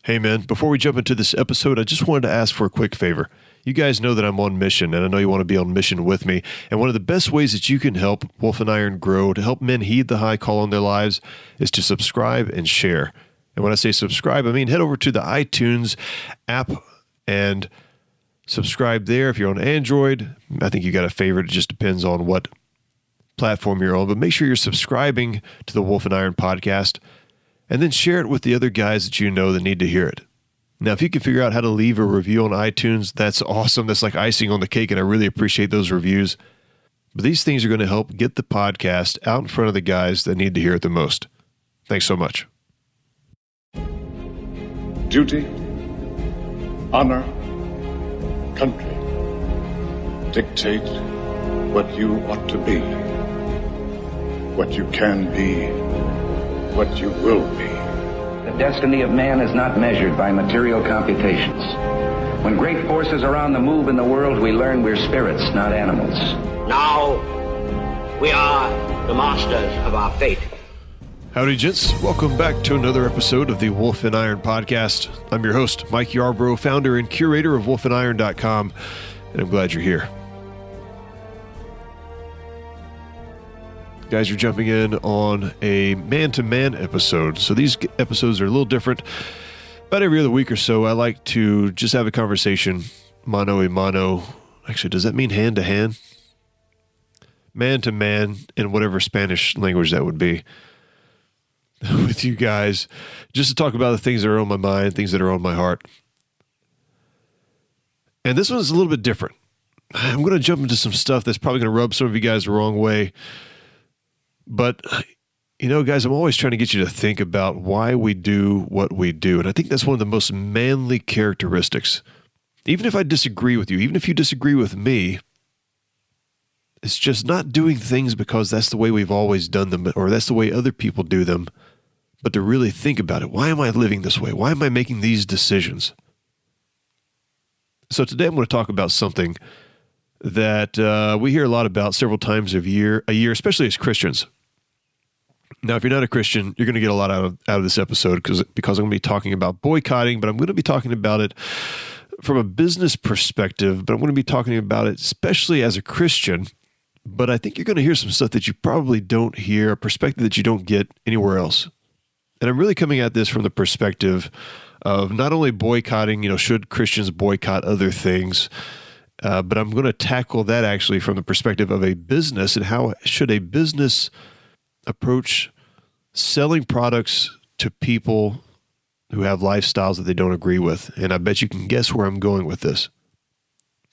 Hey man, before we jump into this episode, I just wanted to ask for a quick favor. You guys know that I'm on mission, and I know you want to be on mission with me. And one of the best ways that you can help Wolf and Iron grow, to help men heed the high call on their lives, is to subscribe and share. And when I say subscribe, I mean head over to the iTunes app and subscribe there. If you're on Android, I think you got a favorite. It just depends on what platform you're on. But make sure you're subscribing to the Wolf and Iron podcast, and then share it with the other guys that you know that need to hear it. Now, if you can figure out how to leave a review on iTunes, that's awesome. That's like icing on the cake, and I really appreciate those reviews. But these things are going to help get the podcast out in front of the guys that need to hear it the most. Thanks so much. Duty, honor, country dictate what you ought to be, what you can be, what you will be. The destiny of man is not measured by material computations. When great forces are on the move in the world, we learn we're spirits, not animals. Now, we are the masters of our fate. Howdy, gents. Welcome back to another episode of the Wolf and Iron podcast. I'm your host, Mike Yarbrough, founder and curator of wolfandiron.com, and I'm glad you're here. Guys, you're jumping in on a man-to-man episode. So these episodes are a little different. About every other week or so, I like to just have a conversation, mano a mano. Actually, does that mean hand-to-hand? Man-to-man, in whatever Spanish language that would be, with you guys, just to talk about the things that are on my mind, things that are on my heart. And this one's a little bit different. I'm going to jump into some stuff that's probably going to rub some of you guys the wrong way. But, you know, guys, I'm always trying to get you to think about why we do what we do. And I think that's one of the most manly characteristics. Even if I disagree with you, even if you disagree with me, it's just not doing things because that's the way we've always done them, or that's the way other people do them, but to really think about it. Why am I living this way? Why am I making these decisions? So today I'm going to talk about something that we hear a lot about several times a year, especially as Christians. Now, if you're not a Christian, you're going to get a lot out of this episode because I'm going to be talking about boycotting, but I'm going to be talking about it from a business perspective, but I'm going to be talking about it especially as a Christian. But I think you're going to hear some stuff that you probably don't hear, a perspective that you don't get anywhere else. And I'm really coming at this from the perspective of not only boycotting, should Christians boycott other things, but I'm going to tackle that actually from the perspective of a business and how should a business approach selling products to people who have lifestyles that they don't agree with. And I bet you can guess where I'm going with this.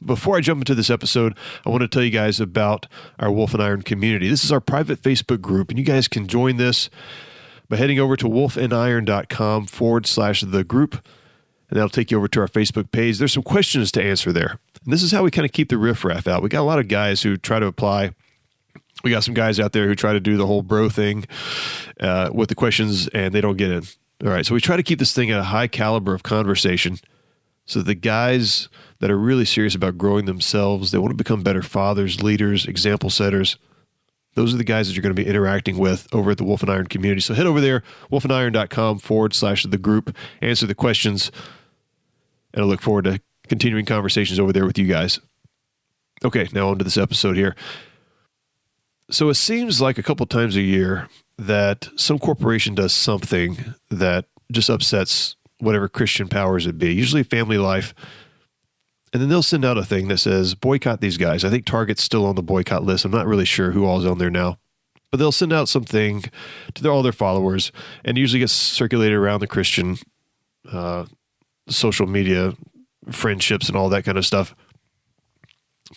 Before I jump into this episode, I want to tell you guys about our Wolf and Iron community. This is our private Facebook group, and you guys can join this by heading over to wolfandiron.com/the group, and that'll take you over to our Facebook page. There's some questions to answer there. And this is how we kind of keep the riffraff out. We got a lot of guys who try to apply. We got some guys out there who try to do the whole bro thing with the questions, and they don't get in. All right, so we try to keep this thing at a high caliber of conversation so that the guys that are really serious about growing themselves, they want to become better fathers, leaders, example setters. Those are the guys that you're going to be interacting with over at the Wolf and Iron community. So head over there, wolfandiron.com/the group, answer the questions, and I look forward to continuing conversations over there with you guys. Okay, now on to this episode here. So it seems like a couple times a year that some corporation does something that just upsets whatever Christian powers it be, usually family life. And then they'll send out a thing that says, boycott these guys. I think Target's still on the boycott list. I'm not really sure who all's on there now. But they'll send out something to all their followers, and usually gets circulated around the Christian social media, friendships, and all that kind of stuff.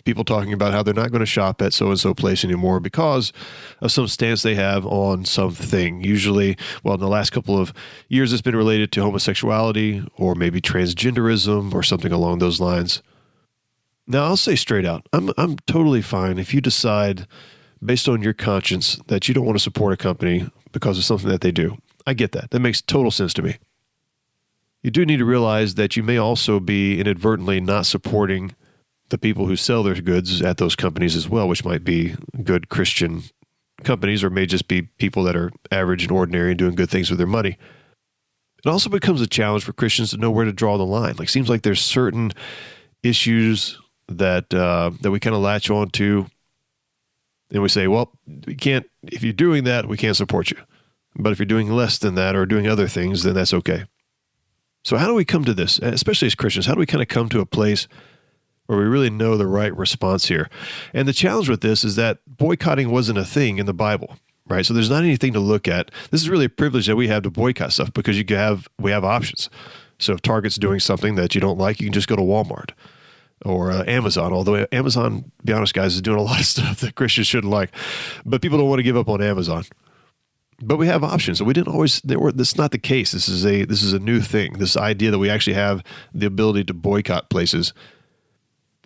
People talking about how they're not going to shop at so-and-so place anymore because of some stance they have on something. Usually, in the last couple of years, it's been related to homosexuality or maybe transgenderism or something along those lines. Now, I'll say straight out, I'm totally fine if you decide, based on your conscience, that you don't want to support a company because of something that they do. I get that. That makes total sense to me. You do need to realize that you may also be inadvertently not supporting the people who sell their goods at those companies as well, which might be good Christian companies or may just be people that are average and ordinary and doing good things with their money. It also becomes a challenge for Christians to know where to draw the line. Like, seems like there's certain issues that that we kind of latch on to, and we say, well, we can't, if you're doing that, we can't support you. But if you're doing less than that or doing other things, then that's okay. So how do we come to this, especially as Christians? How do we kind of come to a place where we really know the right response here? And the challenge with this is that boycotting wasn't a thing in the Bible, right? So there's not anything to look at. This is really a privilege that we have to boycott stuff because we have options. So if Target's doing something that you don't like, you can just go to Walmart or Amazon. Although Amazon, to be honest, guys, is doing a lot of stuff that Christians shouldn't like, but people don't want to give up on Amazon. But we have options. So we didn't always. That's not the case. This is a new thing. This idea that we actually have the ability to boycott places.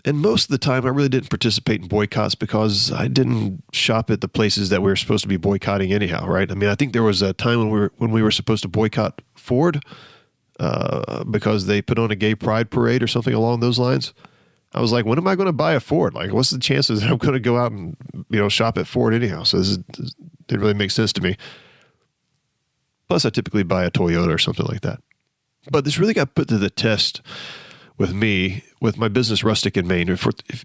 And most of the time, I really didn't participate in boycotts because I didn't shop at the places that we were supposed to be boycotting anyhow, right? I mean, I think there was a time when we were supposed to boycott Ford because they put on a gay pride parade or something along those lines. I was like, when am I going to buy a Ford? Like, what's the chances that I'm going to go out and shop at Ford anyhow? So this didn't really make sense to me. Plus, I typically buy a Toyota or something like that. But this really got put to the test with me, with my business, Rustic in Maine.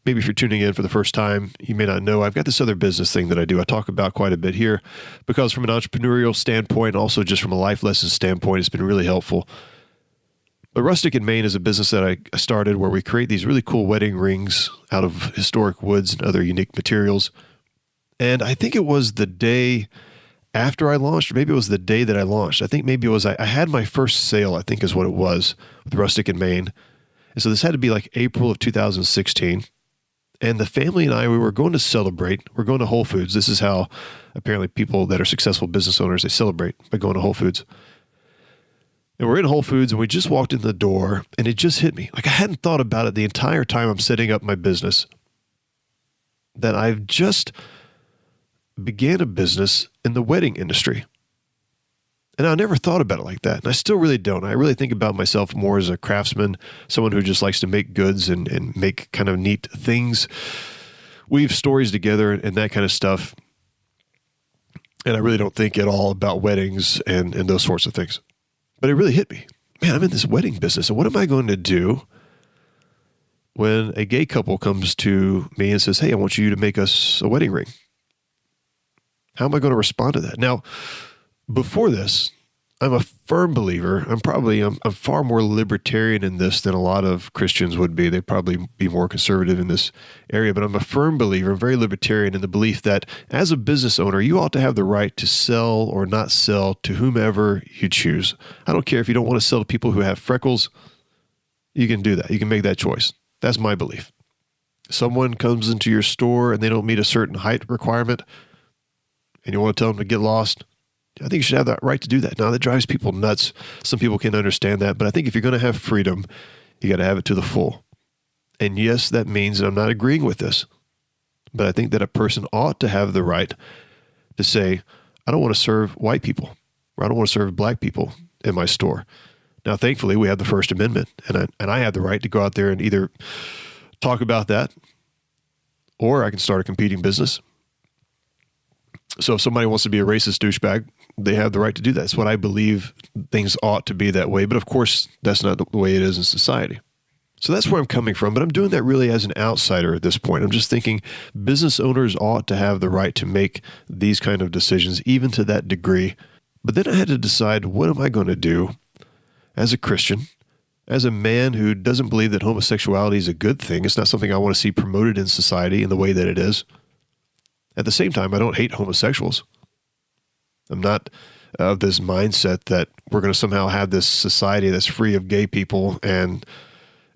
Maybe if you're tuning in for the first time, you may not know, I've got this other business thing that I do. I talk about quite a bit here because from an entrepreneurial standpoint, also just from a life lesson standpoint, it's been really helpful. But Rustic in Maine is a business that I started where we create these really cool wedding rings out of historic woods and other unique materials. And I think it was the day after I launched, or maybe it was the day that I launched. I think maybe it was, I had my first sale, I think is what it was, with Rustic in Maine. And so this had to be like April of 2016. And the family and I, we were going to celebrate. We're going to Whole Foods. This is how apparently people that are successful business owners, they celebrate by going to Whole Foods. And we're in Whole Foods and we just walked in the door and it just hit me. Like I hadn't thought about it the entire time I'm setting up my business, that I've just began a business in the wedding industry. And I never thought about it like that. And I still really don't. I really think about myself more as a craftsman, someone who just likes to make goods and make kind of neat things, weave stories together and that kind of stuff. And I really don't think at all about weddings and those sorts of things. But it really hit me. Man, I'm in this wedding business. And what am I going to do when a gay couple comes to me and says, hey, I want you to make us a wedding ring? How am I going to respond to that? Now, before this, I'm a firm believer. I'm far more libertarian in this than a lot of Christians would be. They'd probably be more conservative in this area, but I'm a firm believer. I'm very libertarian in the belief that as a business owner, you ought to have the right to sell or not sell to whomever you choose. I don't care if you don't want to sell to people who have freckles. You can do that. You can make that choice. That's my belief. Someone comes into your store and they don't meet a certain height requirement and you want to tell them to get lost, I think you should have that right to do that. Now, that drives people nuts. Some people can't understand that, but I think if you're going to have freedom, you got to have it to the full. And yes, that means that I'm not agreeing with this, but I think that a person ought to have the right to say, I don't want to serve white people, or I don't want to serve black people in my store. Now, thankfully, we have the First Amendment, and I have the right to go out there and either talk about that, or I can start a competing business. So if somebody wants to be a racist douchebag, they have the right to do that. It's what I believe things ought to be that way. But of course, that's not the way it is in society. So that's where I'm coming from. But I'm doing that really as an outsider at this point. I'm just thinking business owners ought to have the right to make these kind of decisions, even to that degree. But then I had to decide, what am I going to do as a Christian, as a man who doesn't believe that homosexuality is a good thing? It's not something I want to see promoted in society in the way that it is. At the same time, I don't hate homosexuals. I'm not of this mindset that we're going to somehow have this society that's free of gay people and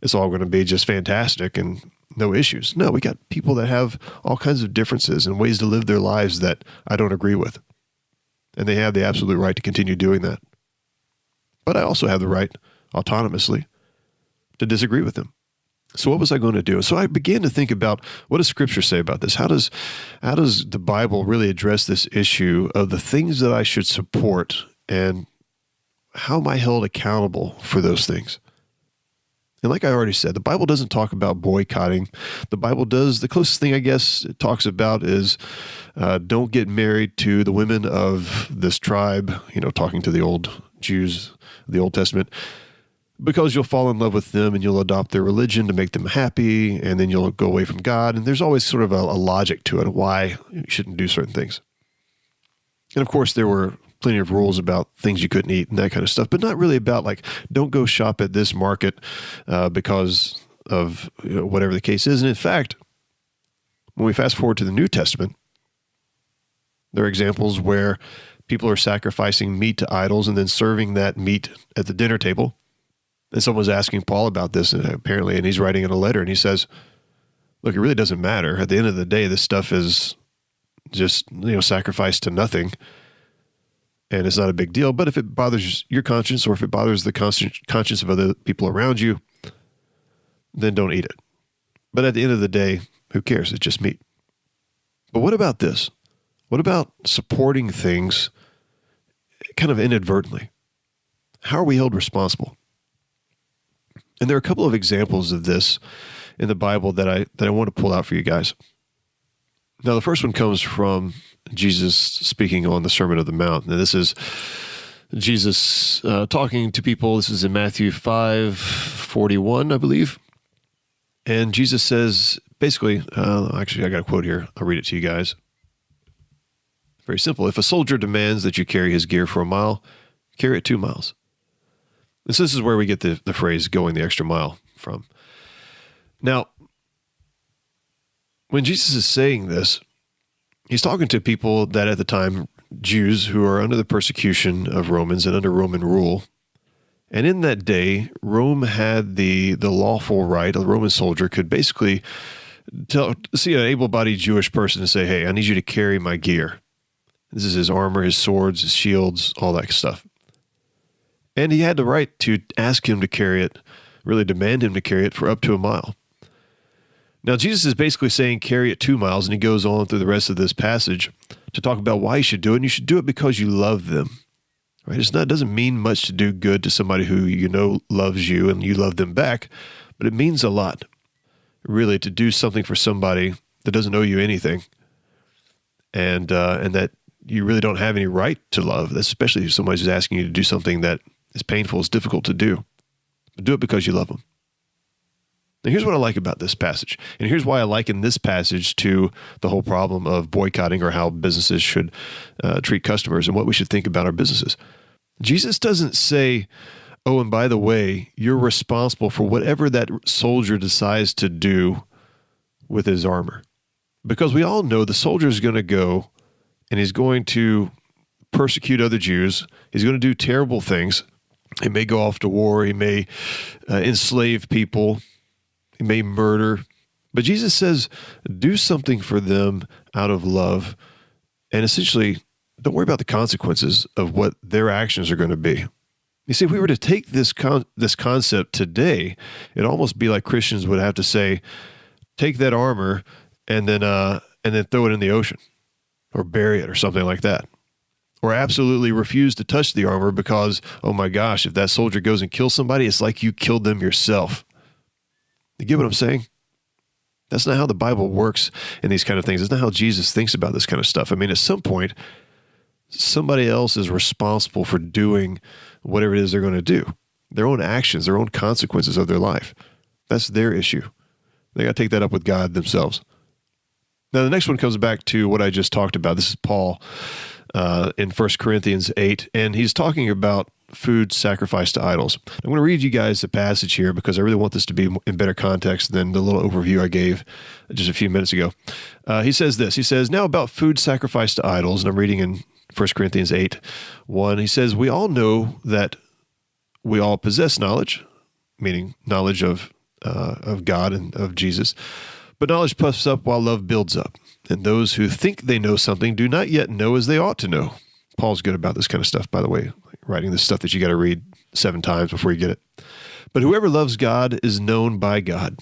it's all going to be just fantastic and no issues. No, we got people that have all kinds of differences and ways to live their lives that I don't agree with. And they have the absolute right to continue doing that. But I also have the right, autonomously, to disagree with them. So what was I going to do? So I began to think about, what does Scripture say about this? How does the Bible really address this issue of the things that I should support, and how am I held accountable for those things? And like I already said, the Bible doesn't talk about boycotting. The Bible does. The closest thing I guess it talks about is don't get married to the women of this tribe, talking to the old Jews the Old Testament, because you'll fall in love with them and you'll adopt their religion to make them happy, and then you'll go away from God. And there's always sort of a logic to it, why you shouldn't do certain things. And of course, there were plenty of rules about things you couldn't eat and that kind of stuff, but not really about like, don't go shop at this market because of whatever the case is. And in fact, when we fast forward to the New Testament, there are examples where people are sacrificing meat to idols and then serving that meat at the dinner table. And someone's asking Paul about this, apparently, and he's writing in a letter, and he says, look, it really doesn't matter. At the end of the day, this stuff is just, sacrificed to nothing, and it's not a big deal. But if it bothers your conscience, or if it bothers the conscience of other people around you, then don't eat it. But at the end of the day, who cares? It's just meat. But what about this? What about supporting things kind of inadvertently? How are we held responsible? And there are a couple of examples of this in the Bible that I want to pull out for you guys. Now, the first one comes from Jesus speaking on the Sermon on the Mount. Now, this is Jesus talking to people. This is in Matthew 5:41, I believe. And Jesus says, basically, actually, I got a quote here. I'll read it to you guys. Very simple. If a soldier demands that you carry his gear for a mile, carry it 2 miles. And so this is where we get the phrase going the extra mile from. Now, when Jesus is saying this, he's talking to people that at the time, Jews who are under the persecution of Romans and under Roman rule. And in that day, Rome had the lawful right. A Roman soldier could basically see an able-bodied Jewish person and say, hey, I need you to carry my gear. This is his armor, his swords, his shields, all that stuff. And he had the right to ask him to carry it, really demand him to carry it for up to a mile. Now, Jesus is basically saying carry it 2 miles, and he goes on through the rest of this passage to talk about why you should do it, and you should do it because you love them. Right? It doesn't mean much to do good to somebody who you know loves you and you love them back, but it means a lot, really, to do something for somebody that doesn't owe you anything, and that you really don't have any right to love, especially if somebody's asking you to do something that is painful, is difficult to do. But do it because you love them. Now, here's what I like about this passage, and here's why I liken this passage to the whole problem of boycotting, or how businesses should treat customers and what we should think about our businesses. Jesus doesn't say, oh, and by the way, you're responsible for whatever that soldier decides to do with his armor. Because we all know the soldier is going to go and he's going to persecute other Jews. He's going to do terrible things. He may go off to war. He may enslave people. He may murder. But Jesus says, do something for them out of love. And essentially, don't worry about the consequences of what their actions are going to be. You see, if we were to take this concept today, it'd almost be like Christians would have to say, take that armor and then throw it in the ocean, or bury it, or something like that. Or absolutely refuse to touch the armor because, oh my gosh, if that soldier goes and kills somebody, it's like you killed them yourself. You get what I'm saying? That's not how the Bible works in these kind of things. It's not how Jesus thinks about this kind of stuff. I mean, at some point, somebody else is responsible for doing whatever it is they're going to do. Their own actions, their own consequences of their life. That's their issue. They got to take that up with God themselves. Now, the next one comes back to what I just talked about. This is Paul in 1 Corinthians 8, and he's talking about food sacrificed to idols. I'm going to read you guys the passage here because I really want this to be in better context than the little overview I gave just a few minutes ago. He says this. He says, now about food sacrificed to idols, and I'm reading in 1 Corinthians 8:1. He says, we all know that we all possess knowledge, meaning knowledge of God and of Jesus. But knowledge puffs up while love builds up. And those who think they know something do not yet know as they ought to know. Paul's good about this kind of stuff, by the way, writing this stuff that you got to read 7 times before you get it. But whoever loves God is known by God.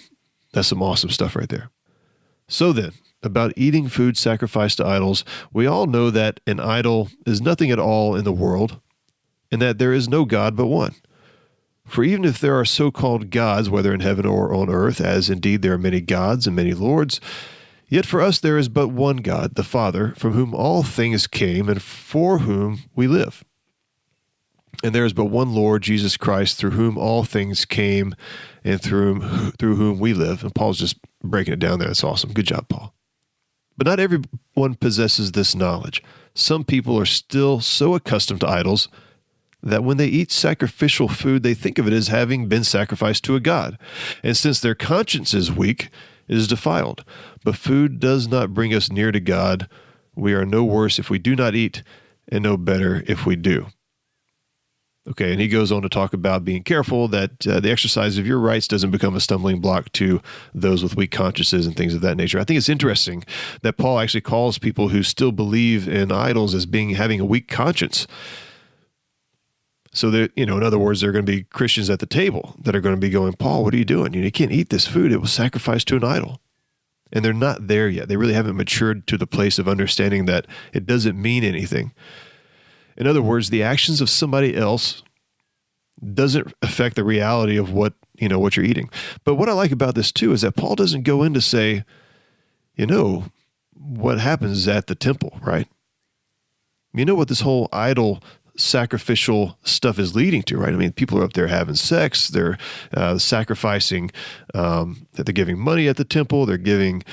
That's some awesome stuff right there. So then, about eating food sacrificed to idols, we all know that an idol is nothing at all in the world, and that there is no God but one. For even if there are so-called gods, whether in heaven or on earth, as indeed there are many gods and many lords, yet for us there is but one God, the Father, from whom all things came and for whom we live. And there is but one Lord, Jesus Christ, through whom all things came and through whom we live. And Paul's just breaking it down there. That's awesome. Good job, Paul. But not everyone possesses this knowledge. Some people are still so accustomed to idols that when they eat sacrificial food, they think of it as having been sacrificed to a god. And since their conscience is weak, it is defiled. But food does not bring us near to God. We are no worse if we do not eat, and no better if we do. Okay, and he goes on to talk about being careful that the exercise of your rights doesn't become a stumbling block to those with weak consciences and things of that nature. I think it's interesting that Paul actually calls people who still believe in idols as having a weak conscience. So, in other words, there are going to be Christians at the table that are going to be going, Paul, what are you doing? You can't eat this food. It was sacrificed to an idol. And they're not there yet. They really haven't matured to the place of understanding that it doesn't mean anything. In other words, the actions of somebody else doesn't affect the reality of what you're eating. But what I like about this too is that Paul doesn't go in to say, what happens at the temple, right? You know what this whole idol sacrificial stuff is leading to, right? I mean, people are up there having sex, they're sacrificing, that they're giving money at the temple, they're giving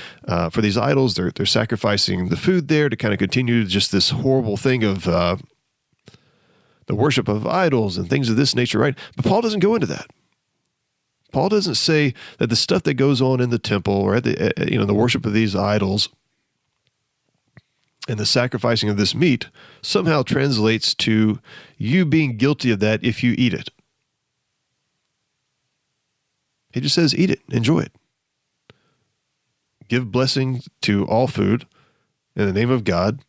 for these idols, they're sacrificing the food there to kind of continue just this horrible thing of the worship of idols and things of this nature, right? But Paul doesn't go into that. Paul doesn't say that the stuff that goes on in the temple or at the worship of these idols and the sacrificing of this meat somehow translates to you being guilty of that if you eat it. He just says, eat it, enjoy it. Give blessing to all food in the name of God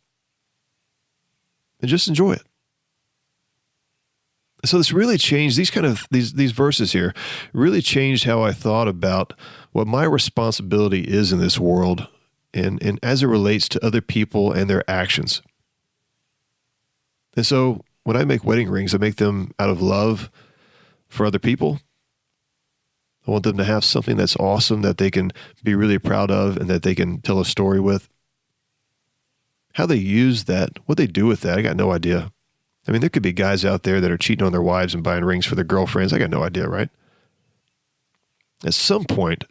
and just enjoy it. So this really changed, these verses here really changed how I thought about what my responsibility is in this world and as it relates to other people and their actions. And so when I make wedding rings, I make them out of love for other people. I want them to have something that's awesome that they can be really proud of and that they can tell a story with. How they use that, what they do with that, I got no idea. I mean, there could be guys out there that are cheating on their wives and buying rings for their girlfriends. I got no idea, right? At some point,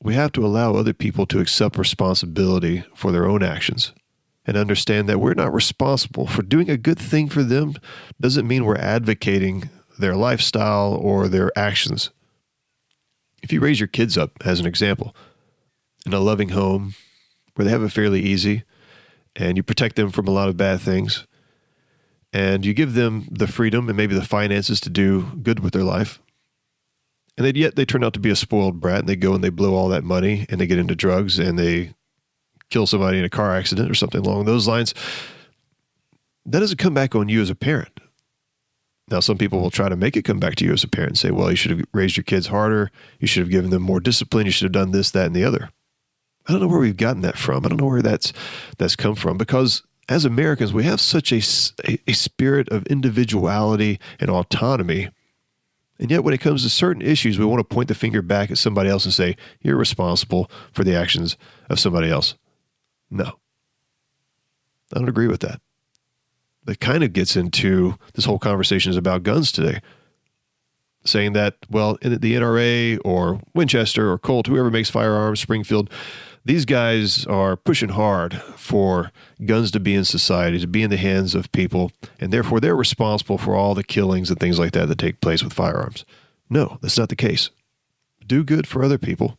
we have to allow other people to accept responsibility for their own actions and understand that we're not responsible for doing a good thing for them. Doesn't mean we're advocating their lifestyle or their actions. If you raise your kids up, as an example, in a loving home where they have it fairly easy and you protect them from a lot of bad things and you give them the freedom and maybe the finances to do good with their life, and yet they turn out to be a spoiled brat and they go and they blow all that money and they get into drugs and they kill somebody in a car accident or something along those lines, that doesn't come back on you as a parent. Now, some people will try to make it come back to you as a parent and say, well, you should have raised your kids harder. You should have given them more discipline. You should have done this, that, and the other. I don't know where we've gotten that from. I don't know where that's come from, because as Americans, we have such a spirit of individuality and autonomy. And yet when it comes to certain issues, we want to point the finger back at somebody else and say, you're responsible for the actions of somebody else. No, I don't agree with that. That kind of gets into this whole conversation is about guns today. Saying that, well, in the NRA or Winchester or Colt, whoever makes firearms, Springfield, these guys are pushing hard for guns to be in society, to be in the hands of people, and therefore they're responsible for all the killings and things like that that take place with firearms. No, that's not the case. Do good for other people.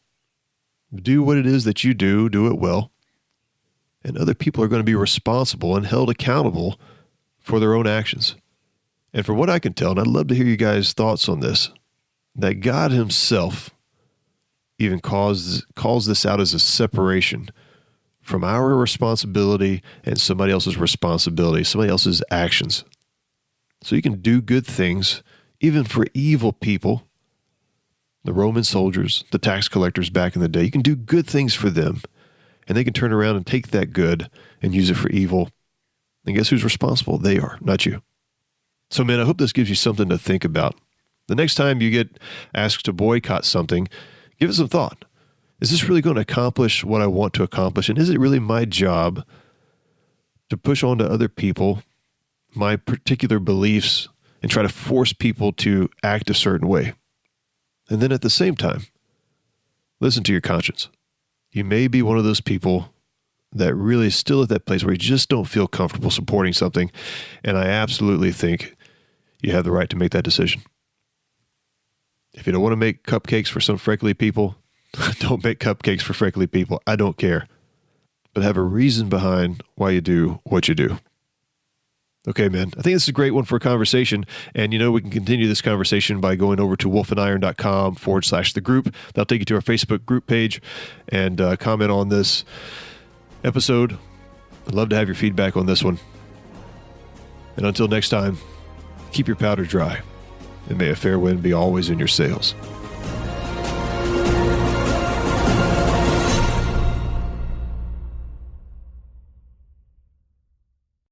Do what it is that you do it well. And other people are going to be responsible and held accountable for their own actions. And from what I can tell, and I'd love to hear you guys' thoughts on this, that God himself even calls this out as a separation from our responsibility and somebody else's responsibility, somebody else's actions. So you can do good things, even for evil people, the Roman soldiers, the tax collectors back in the day. You can do good things for them, and they can turn around and take that good and use it for evil. And guess who's responsible? They are, not you. So, man, I hope this gives you something to think about. The next time you get asked to boycott something, give it some thought. Is this really going to accomplish what I want to accomplish? And is it really my job to push on to other people my particular beliefs and try to force people to act a certain way. And then at the same time, listen to your conscience. You may be one of those people that really is still at that place where you just don't feel comfortable supporting something. And I absolutely think you have the right to make that decision. If you don't want to make cupcakes for some freckly people, don't make cupcakes for freckly people. I don't care. But have a reason behind why you do what you do. Okay, man. I think this is a great one for a conversation. And, we can continue this conversation by going over to wolfandiron.com/the group. That'll take you to our Facebook group page and comment on this episode. I'd love to have your feedback on this one. And until next time, keep your powder dry, and may a fair wind be always in your sails.